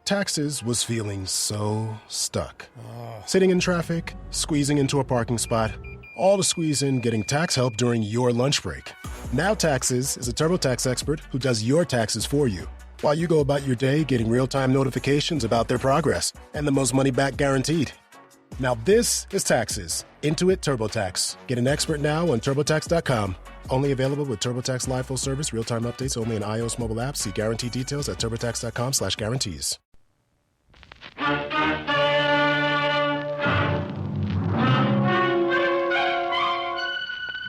Taxes was feeling so stuck. Sitting in traffic, squeezing into a parking spot, all to squeeze in getting tax help during your lunch break. Now Taxes is a TurboTax expert who does your taxes for you, while you go about your day getting real-time notifications about their progress and the most money back guaranteed. Now this is Taxes. Intuit TurboTax. Get an expert now on TurboTax.com. Only available with TurboTax Live Full Service. Real-time updates only in iOS mobile apps. See guarantee details at TurboTax.com/guarantees.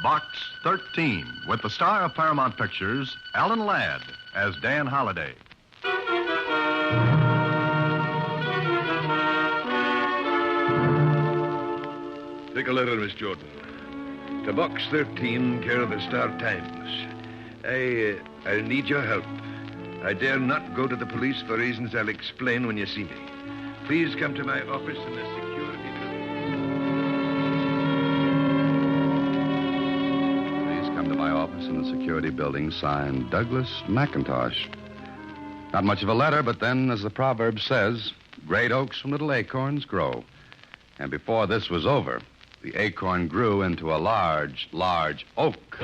Box 13, with the star of Paramount Pictures, Alan Ladd, as Dan Holliday. Take a letter, Miss Jordan. To Box 13, care of the Star Times. I need your help. I dare not go to the police for reasons I'll explain when you see me. Please come to my office in the security building. Please come to my office in the security building, signed Douglas McIntosh. Not much of a letter, but then, as the proverb says, great oaks from little acorns grow. And before this was over, the acorn grew into a large, large oak.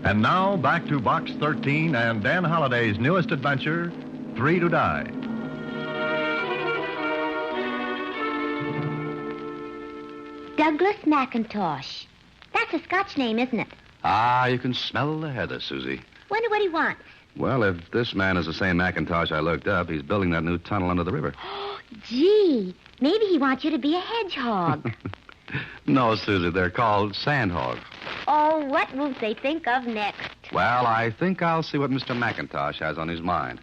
And now, back to Box 13 and Dan Holliday's newest adventure, Three to Die. Douglas McIntosh. That's a Scotch name, isn't it? Ah, you can smell the heather, Susie. Wonder what he wants. Well, if this man is the same McIntosh I looked up, he's building that new tunnel under the river. Gee, maybe he wants you to be a hedgehog. No, Susie, they're called sandhogs. Oh, what won't they think of next? Well, I think I'll see what Mr. McIntosh has on his mind.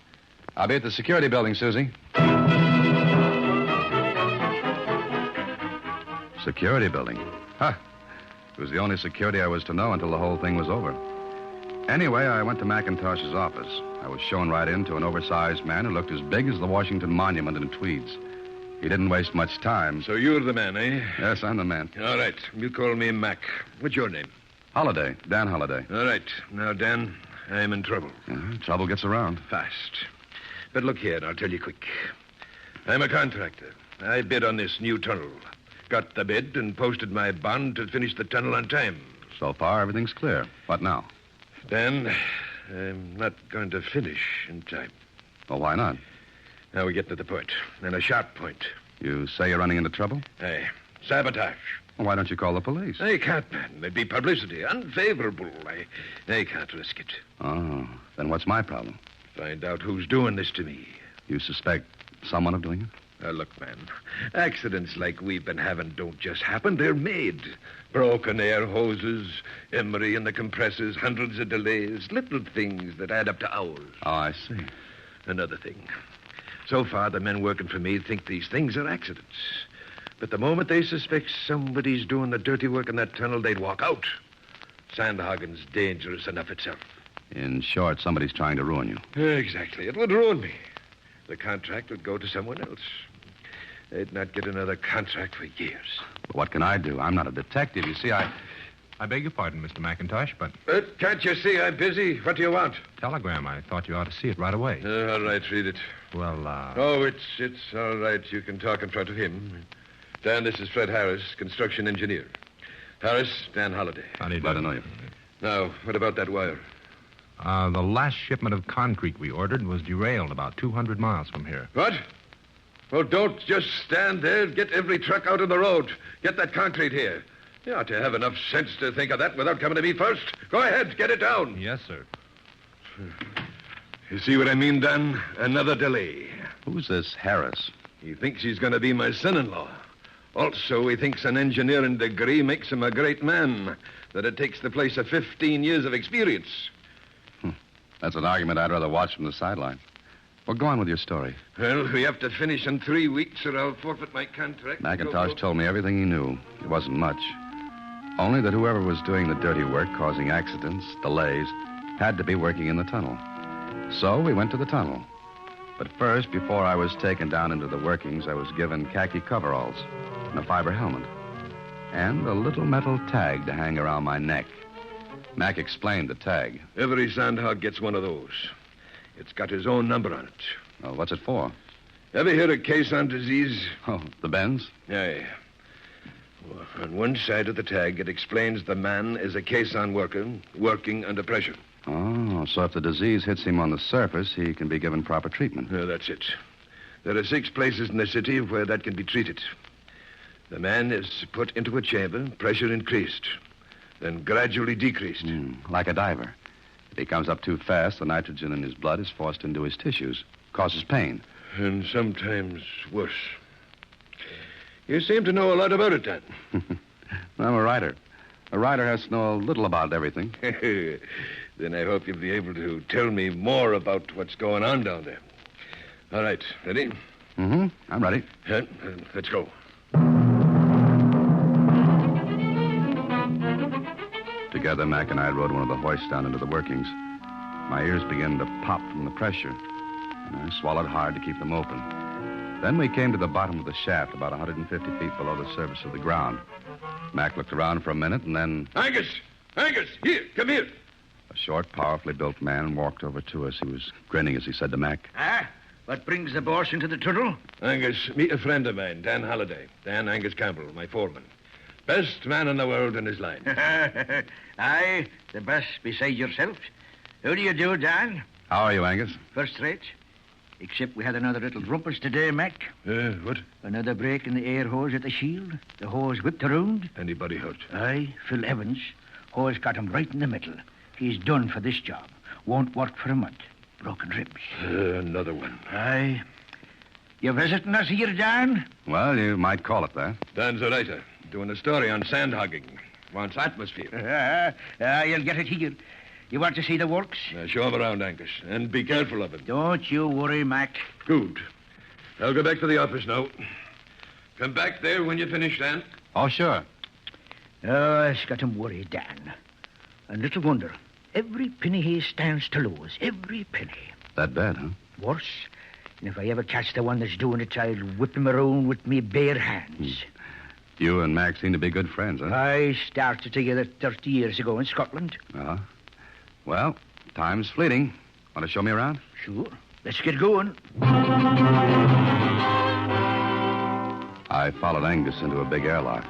I'll be at the security building, Susie. Security building? Huh. It was the only security I was to know until the whole thing was over. Anyway, I went to McIntosh's office. I was shown right in to an oversized man who looked as big as the Washington Monument in tweeds. He didn't waste much time. So you're the man, eh? Yes, I'm the man. All right. You call me Mac. What's your name? Holliday. Dan Holliday. All right. Now, Dan, I'm in trouble. Trouble gets around. Fast. But look here, and I'll tell you quick. I'm a contractor. I bid on this new tunnel. Got the bid and posted my bond to finish the tunnel on time. So far, everything's clear. What now? Dan, I'm not going to finish in time. Well, why not? Now we get to the point, and a sharp point. You say you're running into trouble? Aye. Sabotage. Well, why don't you call the police? I can't, man. There'd be publicity. Unfavorable. I can't risk it. Oh, then what's my problem? Find out who's doing this to me. You suspect someone of doing it? Look, man, accidents like we've been having don't just happen. They're made. Broken air hoses, emery in the compressors, hundreds of delays, little things that add up to hours. Oh, I see. Another thing. So far, the men working for me think these things are accidents. But the moment they suspect somebody's doing the dirty work in that tunnel, they'd walk out. Sandhagen's dangerous enough itself. In short, somebody's trying to ruin you. Exactly. It would ruin me. The contract would go to someone else. They'd not get another contract for years. But what can I do? I'm not a detective. You see, I beg your pardon, Mr. McIntosh, but... Can't you see I'm busy? What do you want? Telegram. I thought you ought to see it right away. All right, read it. Well, Oh, it's all right. You can talk in front of him. Dan, this is Fred Harris, construction engineer. Harris, Dan Holliday. Glad to know you. Now, what about that wire? The last shipment of concrete we ordered was derailed about 200 miles from here. What? Well, don't just stand there. Get every truck out on the road. Get that concrete here. You ought to have enough sense to think of that without coming to me first. Go ahead, get it down. Yes, sir. You see what I mean, Dan? Another delay. Who's this Harris? He thinks he's going to be my son-in-law. Also, he thinks an engineering degree makes him a great man, that it takes the place of 15 years of experience. That's an argument I'd rather watch from the sideline. Well, go on with your story. Well, we have to finish in 3 weeks or I'll forfeit my contract. McIntosh told me everything he knew. It wasn't much. Only that whoever was doing the dirty work, causing accidents, delays, Had to be working in the tunnel. So we went to the tunnel. But first, before I was taken down into the workings, I was given khaki coveralls and a fiber helmet. And a little metal tag to hang around my neck. Mac explained the tag. Every sandhog gets one of those. It's got his own number on it. Well, what's it for? Ever hear of caisson disease? Oh, the bends? Aye. Well, on one side of the tag, it explains the man is a caisson worker working under pressure. Oh, so if the disease hits him on the surface, he can be given proper treatment. That's it. There are 6 places in the city where that can be treated. The man is put into a chamber, pressure increased, then gradually decreased. Like a diver. If he comes up too fast, the nitrogen in his blood is forced into his tissues, causes pain. And sometimes worse. You seem to know a lot about it, Dan. I'm a writer. A writer has to know a little about everything. Then I hope you'll be able to tell me more about what's going on down there. All right, ready? Mm-hmm. I'm ready. Let's go. Together, Mac and I rode one of the hoists down into the workings. My ears began to pop from the pressure, and I swallowed hard to keep them open. Then we came to the bottom of the shaft, about 150 feet below the surface of the ground. Mac looked around for a minute, and then... Angus! Angus! Here! Come here! A short, powerfully built man walked over to us. He was grinning as he said to Mac. What brings the boss into the tunnel? Angus, meet a friend of mine, Dan Halliday. Dan Angus Campbell, my foreman. Best man in the world in his line. Aye, the best beside yourself. How do you do, Dan? How are you, Angus? First rate. Except we had another little rumpus today, Mac. What? Another break in the air hose at the shield. The hose whipped around. Anybody hurt? Aye, Phil Evans. Hose got him right in the middle. He's done for this job. Won't work for a month. Broken ribs. Another one. Aye. You visiting us here, Dan? Well, you might call it that. Dan's a writer, doing a story on sand hogging. Wants atmosphere. You'll get it here. You want to see the works? Show him around, Angus, and be careful of him. Don't you worry, Mac. Good. I'll go back to the office now. Come back there when you finish, Dan. Oh, sure. Oh, it's got him worried, Dan. And little wonder. Every penny he stands to lose. Every penny. That bad, huh? Worse. And if I ever catch the one that's doing it, I'll whip him around with me bare hands. You and Mac seem to be good friends, huh? I started together 30 years ago in Scotland. Uh-huh. Well, time's fleeting. Want to show me around? Sure. Let's get going. I followed Angus into a big airlock.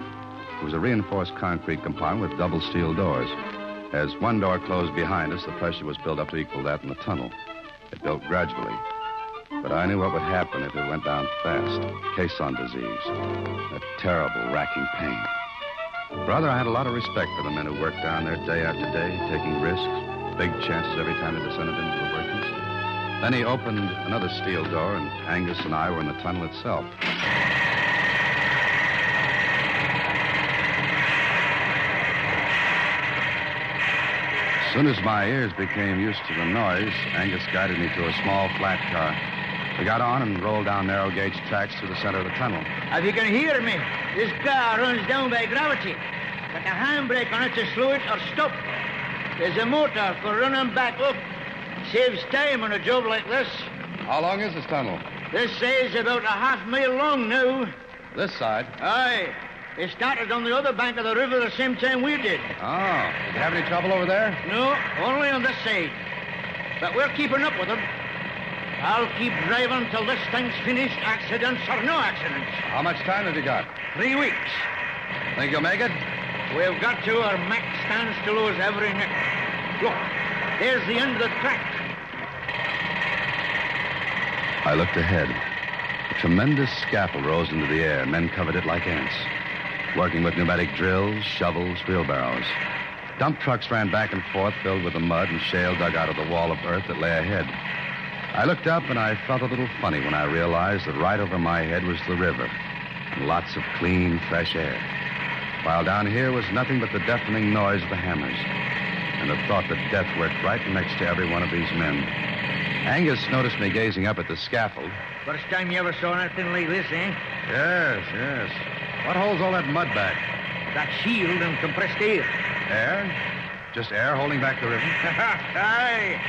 It was a reinforced concrete compartment with double steel doors. As one door closed behind us, the pressure was built up to equal that in the tunnel. It built gradually. But I knew what would happen if it went down fast. Caisson disease. A terrible, racking pain. Brother, I had a lot of respect for the men who worked down there day after day, taking risks, big chances every time they descended into the workings. Then he opened another steel door, and Angus and I were in the tunnel itself. As soon as my ears became used to the noise, Angus guided me to a small, flat car. We got on and rolled down narrow-gauge tracks through the center of the tunnel. If you can hear me, this car runs down by gravity. Got a handbrake on it to slow it or stop. There's a motor for running back up. Saves time on a job like this. How long is this tunnel? This side's about a half-mile long now. This side? Aye. They started on the other bank of the river the same time we did. Oh. Did you have any trouble over there? No, only on this side. But we're keeping up with them. I'll keep driving till this thing's finished, accidents or no accidents. How much time have you got? 3 weeks. Think you'll make it? We've got to, or Mac stands to lose every nick. Look, there's the end of the track. I looked ahead. A tremendous scaffold rose into the air. Men covered it like ants, working with pneumatic drills, shovels, wheelbarrows. Dump trucks ran back and forth, filled with the mud and shale dug out of the wall of earth that lay ahead. I looked up, and I felt a little funny when I realized that right over my head was the river, and lots of clean, fresh air, while down here was nothing but the deafening noise of the hammers, and the thought that death worked right next to every one of these men. Angus noticed me gazing up at the scaffold. First time you ever saw anything like this, eh? Yes. What holds all that mud back? That shield and compressed air. Air? Just air holding back the river? Aye.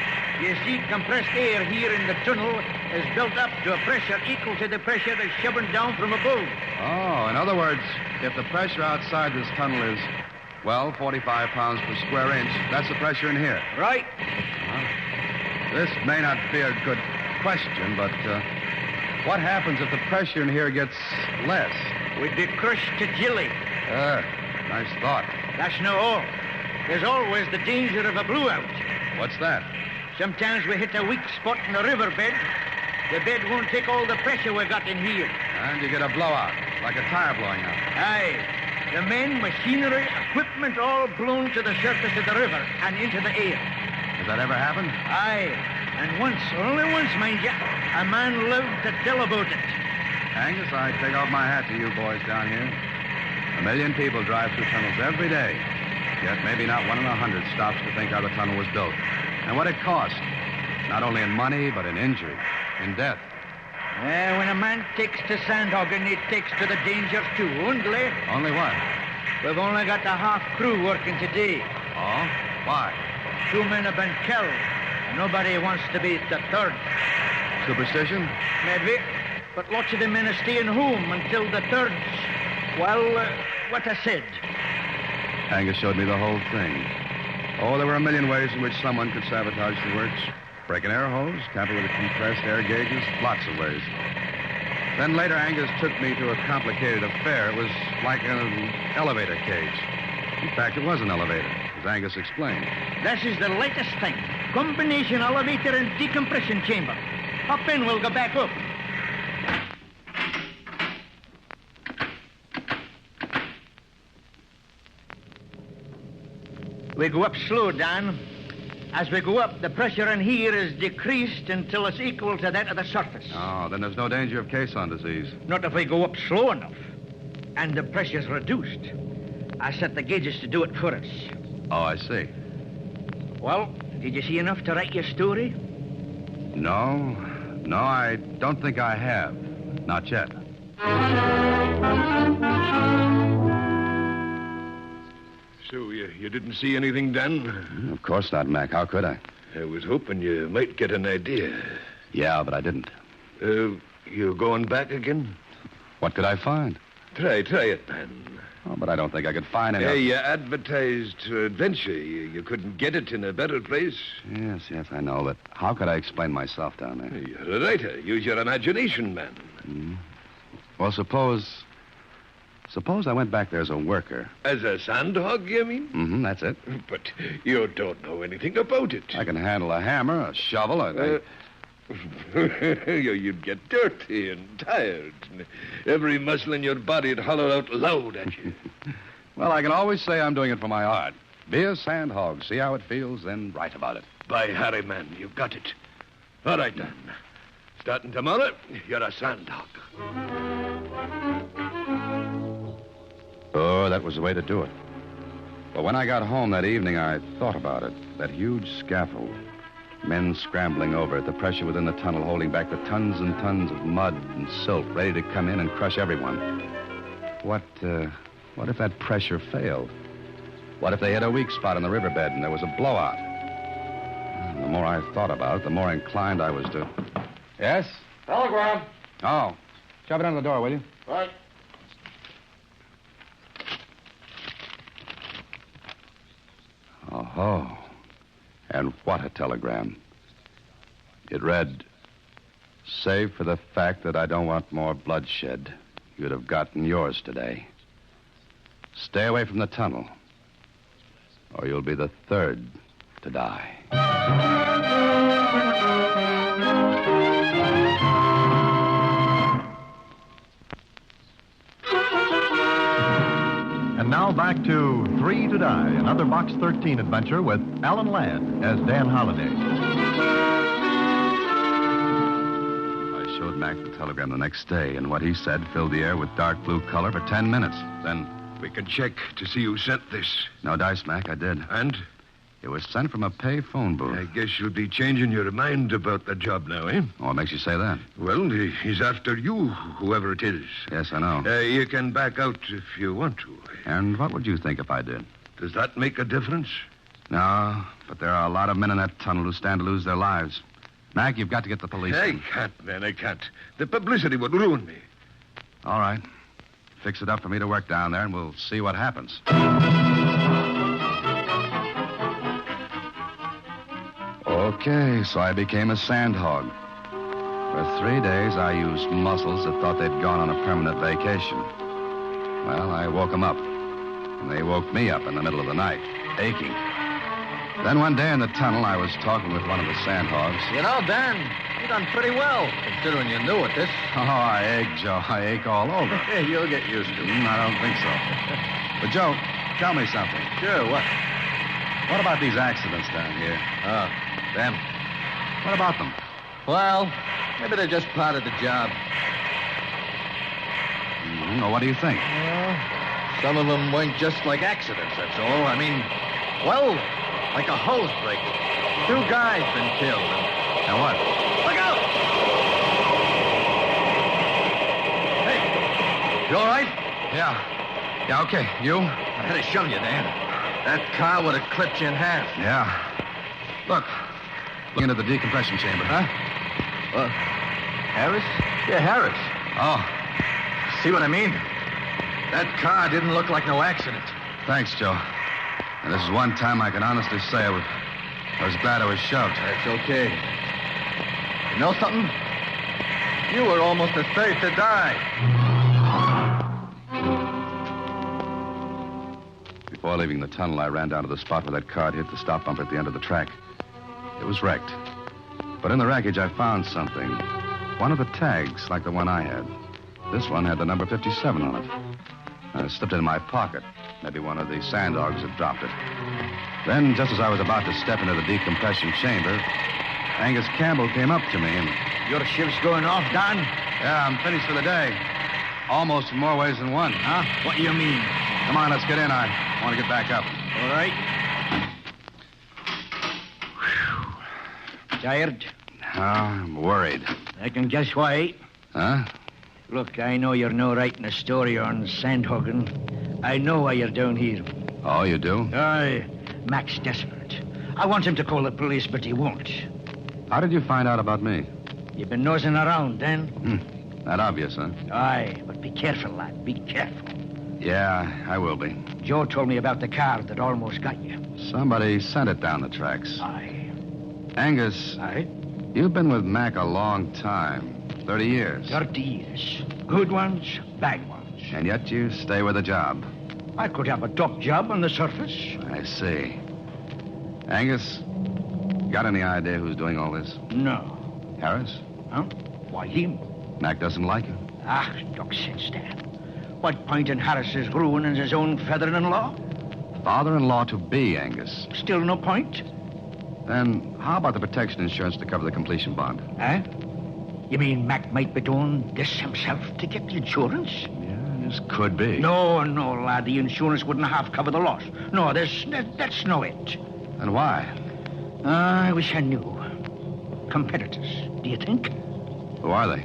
You see, compressed air here in the tunnel is built up to a pressure equal to the pressure that's shoving down from above. Oh, in other words, if the pressure outside this tunnel is, well, 45 pounds per square inch, that's the pressure in here. Right. This may not be a good question, but what happens if the pressure in here gets less? We'd be crushed to jelly. Nice thought. That's no all. There's always the danger of a blowout. What's that? Sometimes we hit a weak spot in the riverbed. The bed won't take all the pressure we got in here. And you get a blowout, like a tire blowing out. Aye. The men, machinery, equipment all blown to the surface of the river and into the air. Has that ever happened? Aye. And once, only once, mind you, a man lived to tell about it. Angus, I take off my hat to you boys down here. 1 million people drive through tunnels every day. Yet maybe not 1 in 100 stops to think how the tunnel was built. And what it cost. Not only in money, but in injury, in death. When a man takes to sandhogging, he takes to the dangers too, only. Only what? We've only got the half crew working today. Oh? Why? 2 men have been killed. Nobody wants to be the third. Superstition? Maybe. But lots of the men are staying home until the third's, well, what I said. Angus showed me the whole thing. Oh, there were a million ways in which someone could sabotage the works. Break an air hose, tamper with the compressed air gauges, lots of ways. Then later, Angus took me to a complicated affair. It was like an elevator cage. In fact, it was an elevator, as Angus explained. This is the latest thing. Combination elevator and decompression chamber. Hop in, we'll go back up. We go up slow, Dan. As we go up, the pressure in here is decreased until it's equal to that of the surface. Oh, then there's no danger of caisson disease. Not if we go up slow enough. And the pressure's reduced. I set the gauges to do it for us. Oh, I see. Well, did you see enough to write your story? No, I don't think I have. Not yet. So, you didn't see anything, Dan? Of course not, Mac. How could I? I was hoping you might get an idea. Yeah, but I didn't. You going back again? What could I find? Try it, man. Oh, but I don't think I could find any. You advertised adventure. You couldn't get it in a better place. Yes, I know, but how could I explain myself down there? You're a writer. Use your imagination, man. Well, suppose I went back there as a worker. As a sandhog, you mean? Mm-hmm, that's it. But you don't know anything about it. I can handle a hammer, a shovel, You'd get dirty and tired. Every muscle in your body'd holler out loud at you. Well, I can always say I'm doing it for my art. Be a sandhog, see how it feels, then write about it. By Harry, man, you've got it. All right, then. Starting tomorrow, you're a sandhog. Oh, that was the way to do it. But when I got home that evening, I thought about it. That huge scaffold. Men scrambling over it, the pressure within the tunnel holding back the tons and tons of mud and silt ready to come in and crush everyone. What if that pressure failed? What if they hit a weak spot in the riverbed and there was a blowout? And the more I thought about it, the more inclined I was to... Yes? Telegram. Oh. Shove it under the door, will you? Right. Oh. And what a telegram. It read, "Save for the fact that I don't want more bloodshed, you'd have gotten yours today. Stay away from the tunnel, or you'll be the third to die." And now back to 3 to Die, another Box 13 adventure with Alan Ladd as Dan Holliday. I showed Mac the telegram the next day, and what he said filled the air with dark blue color for 10 minutes. Then... We can check to see who sent this. No dice, Mac, I did. And? It was sent from a pay phone booth. I guess you'll be changing your mind about the job now, eh? Oh, what makes you say that? Well, he's after you, whoever it is. Yes, I know. You can back out if you want to. And what would you think if I did? Does that make a difference? No, but there are a lot of men in that tunnel who stand to lose their lives. Mac, you've got to get the police. I in. can't, man, I can't. The publicity would ruin me. All right. Fix it up for me to work down there, and we'll see what happens. Okay, so I became a sandhog. For 3 days, I used muscles that thought they'd gone on a permanent vacation. Well, I woke them up, and they woke me up in the middle of the night, aching. Then one day in the tunnel, I was talking with one of the sandhogs. You know, Dan, you done pretty well, considering you're new at this. Oh, I ache, Joe. I ache all over. Hey, you'll get used to it. I don't think so. But, Joe, tell me something. Sure, what? What about these accidents down here? Oh, them. What about them? Well, maybe they're just part of the job. Well, what do you think? Well, some of them weren't just like accidents, that's all. I mean, well, like a hose break. 2 guys been killed. And what? Look out! Hey, you all right? Yeah, okay. You? I had to shove you, Dan. That car would have clipped you in half. Yeah. Look into the decompression chamber. Huh? Harris? Yeah, Harris. Oh, See what I mean? That car didn't look like no accident. thanks, Joe. And this is one time I can honestly say I was glad I was shoved. That's okay. You know something? You were almost as safe to die. Before leaving the tunnel, I ran down to the spot where that car had hit the stop bump at the end of the track. It was wrecked. But in the wreckage, I found something. One of the tags, like the one I had. This one had the number 57 on it. I slipped it in my pocket. Maybe one of the sanddogs had dropped it. Then, just as I was about to step into the decompression chamber, Angus Campbell came up to me and... Your ship's going off, Don? Yeah, I'm finished for the day. Almost in more ways than one. Huh? What do you mean? Come on, let's get in. I want to get back up. All right. Tired? I'm worried. I can guess why. Huh? Look, I know you're no writing a story on Sandhagen. I know why you're down here. Oh, you do? Aye. Mac's desperate. I want him to call the police, but he won't. How did you find out about me? You've been nosing around, then? That obvious, huh? Aye, but be careful, lad. Be careful. Yeah, I will be. Joe told me about the car that almost got you. Somebody sent it down the tracks. Aye. Angus, Aye? you've been with Mac a long time. 30 years. 30 years. Good ones, bad ones. And yet you stay with the job. I could have a top job on the surface. I see. Angus, got any idea who's doing all this? No. Harris? Huh? Why him? Mac doesn't like you. Ah, talk sense, Dan. What point in Harris's ruining his own feather-in-law? Father-in-law to be, Angus. Still no point? Then how about the protection insurance to cover the completion bond? Huh? You mean Mac might be doing this himself to get the insurance? Yeah, this could be. No, lad. The insurance wouldn't half cover the loss. No, that's no it. And why? I wish I knew. Competitors, do you think? Who are they?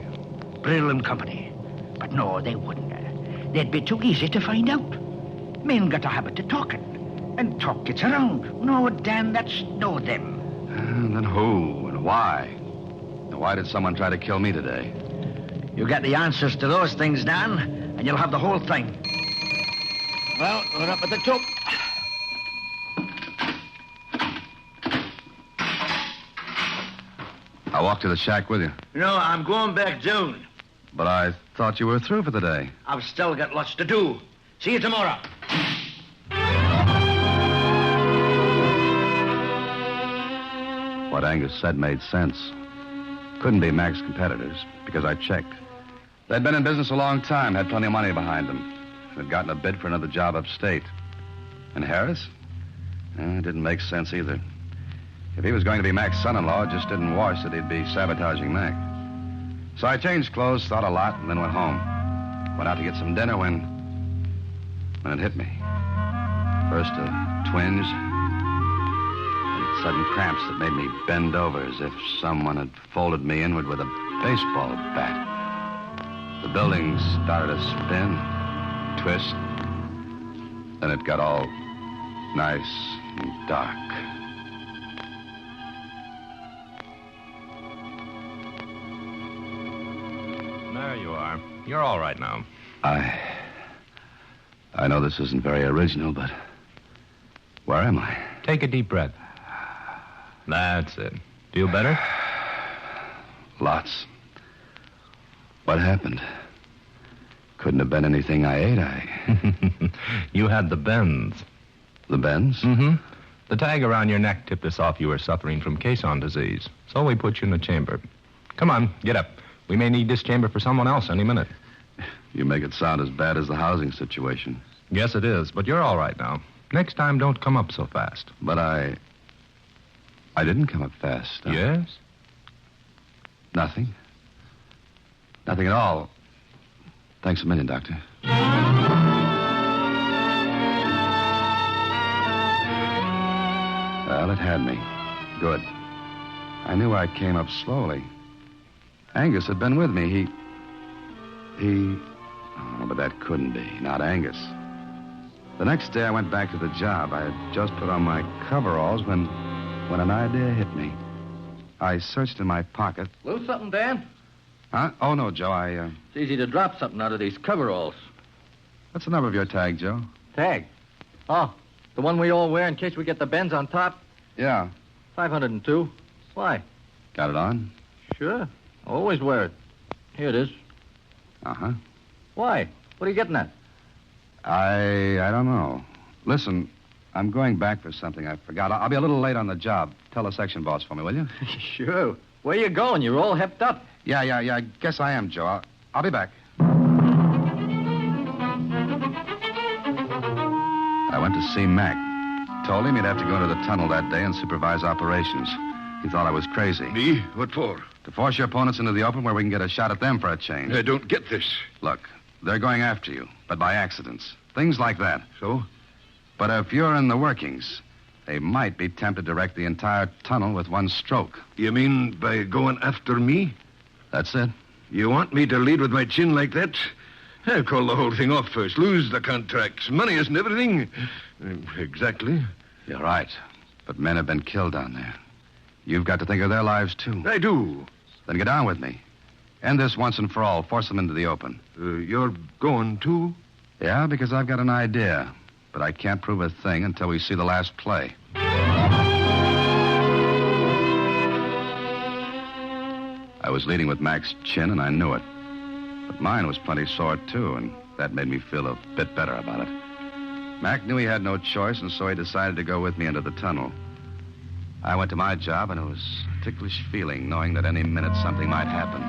Brill and Company. But no, they wouldn't. They'd be too easy to find out. Men got a habit of talking. And talk gets around. No, Dan, that's no them. And then who and why? And why did someone try to kill me today? You get the answers to those things, Dan, and you'll have the whole thing. Well, we're up at the top. I'll walk to the shack with you. No, I'm going back down. But I thought you were through for the day. I've still got lots to do. See you tomorrow. What Angus said made sense. Couldn't be Mac's competitors, because I checked. They'd been in business a long time, had plenty of money behind them. They'd gotten a bid for another job upstate. And Harris? It didn't make sense either. If he was going to be Mac's son-in-law, it just didn't wash that he'd be sabotaging Mac. So I changed clothes, thought a lot, and then went home. Went out to get some dinner when it hit me. First a twinge, and sudden cramps that made me bend over as if someone had folded me inward with a baseball bat. The building started to spin, twist. Then it got all nice and dark. There you are. You're all right now. I know this isn't very original, but where am I? Take a deep breath. That's it. Feel better? Lots. What happened? Couldn't have been anything I ate. You had the bends. The bends? Mm-hmm. The tag around your neck tipped us off you were suffering from caisson disease. So we put you in a chamber. Come on, get up. We may need this chamber for someone else any minute. You make it sound as bad as the housing situation. Yes, it is, but you're all right now. Next time, don't come up so fast. But I didn't come up fast. Yes? Nothing. Nothing at all. Thanks a million, Doctor. Well, it had me. Good. I knew I came up slowly. Angus had been with me. Oh, but that couldn't be. Not Angus. The next day I went back to the job. I had just put on my coveralls when an idea hit me. I searched in my pocket. Lose something, Dan? Huh? Oh, no, Joe, It's easy to drop something out of these coveralls. What's the number of your tag, Joe? Tag? Oh, the one we all wear in case we get the bends on top? Yeah. 502. Why? Got it on? Sure. Always wear it. Here it is. Uh-huh. Why? What are you getting at? I don't know. Listen, I'm going back for something I forgot. I'll be a little late on the job. Tell the section boss for me, will you? Sure. Where you going? You're all hepped up. Yeah. I guess I am, Joe. I'll be back. I went to see Mac. Told him he'd have to go into the tunnel that day and supervise operations. He thought I was crazy. Me? What for? To force your opponents into the open where we can get a shot at them for a change. I don't get this. Look, they're going after you, but by accidents. Things like that. So? But if you're in the workings, they might be tempted to wreck the entire tunnel with one stroke. You mean by going after me? That's it. You want me to lead with my chin like that? I'll call the whole thing off first. Lose the contracts. Money isn't everything. Exactly. You're right. But men have been killed down there. You've got to think of their lives, too. I do. Then get on with me. End this once and for all. Force them into the open. You're going, too? Yeah, because I've got an idea. But I can't prove a thing until we see the last play. I was leading with Mac's chin, and I knew it. But mine was plenty sore, too, and that made me feel a bit better about it. Mac knew he had no choice, and so he decided to go with me into the tunnel. I went to my job, and it was a ticklish feeling knowing that any minute something might happen.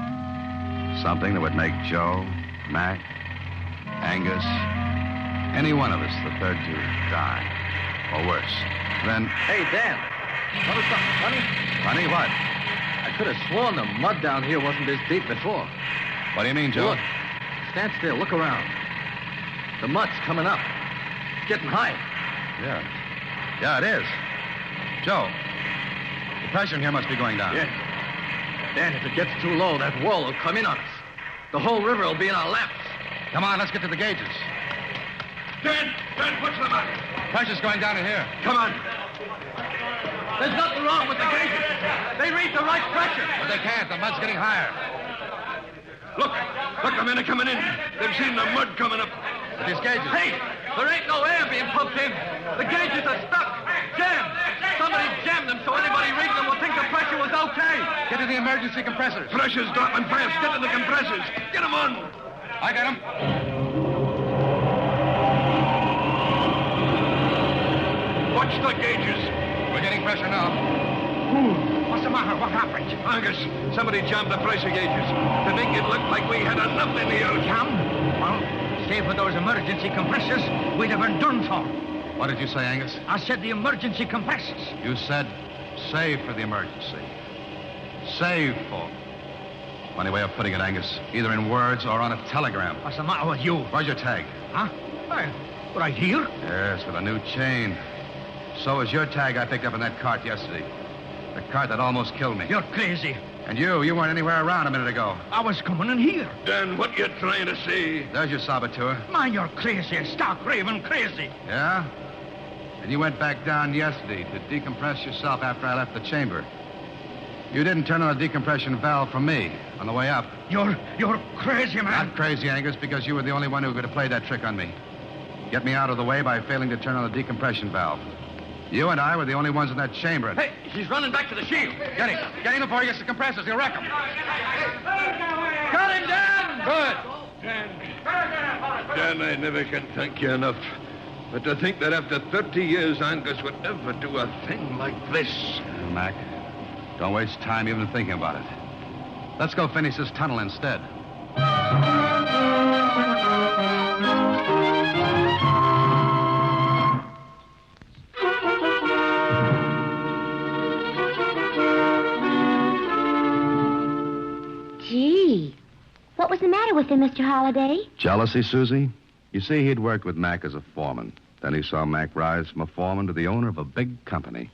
Something that would make Joe, Mac, Angus, any one of us, the third to die. Or worse. Then... Hey, Dan. Notice something funny? Funny what? I could have sworn the mud down here wasn't this deep before. What do you mean, Joe? Look. Stand still. Look around. The mud's coming up. It's getting high. Yeah. Yeah, it is. Joe, the pressure in here must be going down. Yeah. Dan, if it gets too low, that wall will come in on us. The whole river will be in our laps. Come on, let's get to the gauges. Dan, what's the matter? Pressure's going down in here. Come on. There's nothing wrong with the gauges. They read the right pressure. But they can't. The mud's getting higher. Look, the men are coming in. They've seen the mud coming up. But these gauges... Hey, there ain't no air being pumped in. The gauges are stuck. Jammed. Somebody jammed them so anybody reading them will think the pressure was okay. Get to the emergency compressors. Pressure's dropping fast. Get to the compressors. Get them on. I got them. Watch the gauges. We're getting pressure now. What's the matter? What happened? Angus, somebody jammed the pressure gauges to make it look like we had enough in here. Jam? Well, save for those emergency compressors, we'd have been done for. What did you say, Angus? I said the emergency compressors. You said save for the emergency. Save for. Funny way of putting it, Angus. Either in words or on a telegram. What's the matter with you? Where's your tag? Huh? Well, right here? Yes, with a new chain. So is your tag I picked up in that cart yesterday. The cart that almost killed me. You're crazy. And you weren't anywhere around a minute ago. I was coming in here. Dan, what you trying to say? There's your saboteur. Man, you're crazy. Stark raving crazy. Yeah? And you went back down yesterday to decompress yourself after I left the chamber. You didn't turn on the decompression valve for me on the way up. You're crazy, man. Not crazy, Angus, because you were the only one who could have played that trick on me. Get me out of the way by failing to turn on the decompression valve. You and I were the only ones in that chamber. Hey, he's running back to the shield. Get him. Get him before he gets the compressors. He'll wreck him. Got him down. Good. Dan, I never can thank you enough. But to think that after 30 years, Angus would ever do a thing like this. Mac, don't waste time even thinking about it. Let's go finish this tunnel instead. Gee, what was the matter with him, Mr. Holliday? Jealousy, Susie? You see, he'd worked with Mac as a foreman. Then he saw Mac rise from a foreman to the owner of a big company.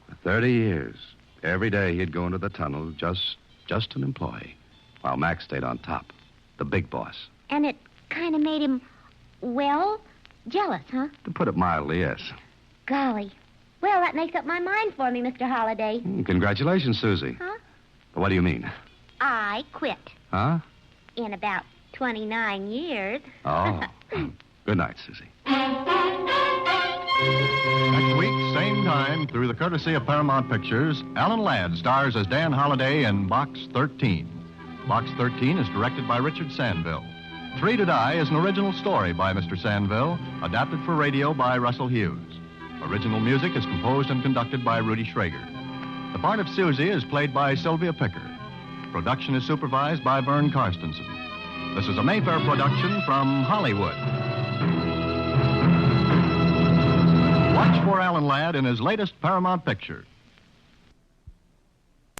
For 30 years, every day he'd go into the tunnel just an employee, while Mac stayed on top, the big boss. And it kind of made him, well, jealous, huh? To put it mildly, yes. Golly. Well, that makes up my mind for me, Mr. Holliday. Congratulations, Susie. Huh? But what do you mean? I quit. Huh? In about 29 years. Oh. Good night, Susie. Next week, same time, through the courtesy of Paramount Pictures, Alan Ladd stars as Dan Holliday in Box 13. Box 13 is directed by Richard Sandville. 3 to Die is an original story by Mr. Sandville, adapted for radio by Russell Hughes. Original music is composed and conducted by Rudy Schrager. The part of Susie is played by Sylvia Picker. Production is supervised by Vern Karstensen. This is a Mayfair production from Hollywood. Watch for Alan Ladd in his latest Paramount picture.